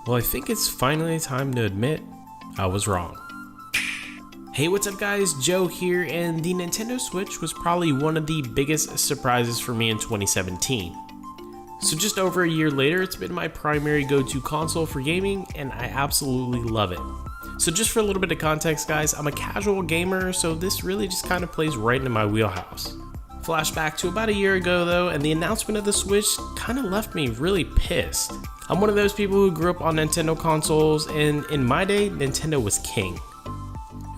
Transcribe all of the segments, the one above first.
Well, I think it's finally time to admit I was wrong. Hey, what's up guys, Joe here, and the Nintendo Switch was probably one of the biggest surprises for me in 2017. So just over a year later, it's been my primary go-to console for gaming, and I absolutely love it. So just for a little bit of context guys, I'm a casual gamer, so this really just kind of plays right into my wheelhouse. Flashback to about a year ago though, and the announcement of the Switch kind of left me really pissed. I'm one of those people who grew up on Nintendo consoles, and in my day, Nintendo was king.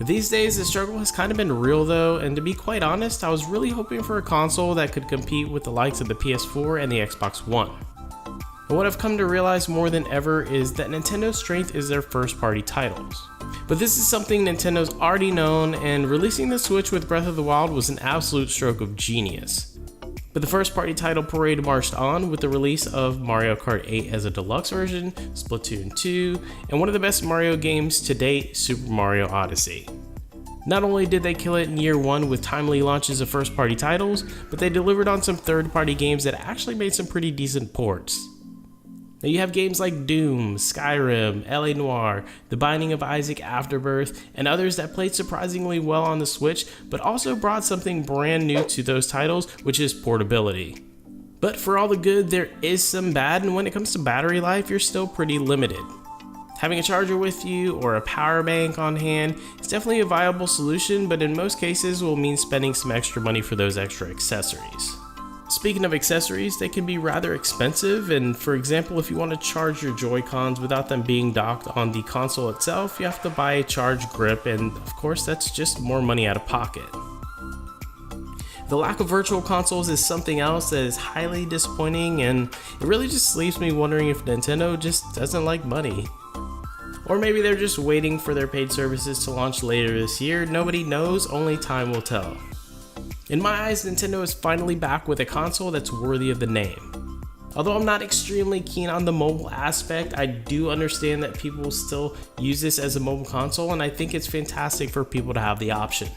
These days, the struggle has kind of been real though, and to be quite honest, I was really hoping for a console that could compete with the likes of the PS4 and the Xbox One. And what I've come to realize more than ever is that Nintendo's strength is their first-party titles. But this is something Nintendo's already known, and releasing the Switch with Breath of the Wild was an absolute stroke of genius. But the first-party title parade marched on with the release of Mario Kart 8 as a deluxe version, Splatoon 2, and one of the best Mario games to date, Super Mario Odyssey. Not only did they kill it in year one with timely launches of first-party titles, but they delivered on some third-party games that actually made some pretty decent ports. Now you have games like Doom, Skyrim, LA Noire, The Binding of Isaac Afterbirth, and others that played surprisingly well on the Switch, but also brought something brand new to those titles, which is portability. But for all the good, there is some bad, and when it comes to battery life, you're still pretty limited. Having a charger with you or a power bank on hand is definitely a viable solution, but in most cases will mean spending some extra money for those extra accessories. Speaking of accessories, they can be rather expensive, and for example, if you want to charge your Joy-Cons without them being docked on the console itself, you have to buy a charge grip, and of course that's just more money out of pocket. The lack of virtual consoles is something else that is highly disappointing, and it really just leaves me wondering if Nintendo just doesn't like money. Or maybe they're just waiting for their paid services to launch later this year. Nobody knows, only time will tell. In my eyes, Nintendo is finally back with a console that's worthy of the name. Although I'm not extremely keen on the mobile aspect, I do understand that people still use this as a mobile console, and I think it's fantastic for people to have the option.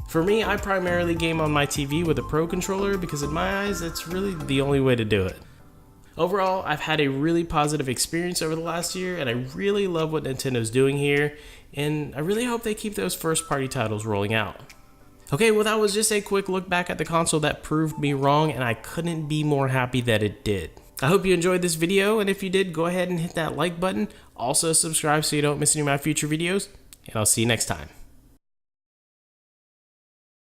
For me, I primarily game on my TV with a Pro controller because in my eyes, it's really the only way to do it. Overall, I've had a really positive experience over the last year, and I really love what Nintendo's doing here, and I really hope they keep those first-party titles rolling out. Okay, well that was just a quick look back at the console that proved me wrong, and I couldn't be more happy that it did. I hope you enjoyed this video, and if you did, go ahead and hit that like button. Also subscribe so you don't miss any of my future videos, and I'll see you next time.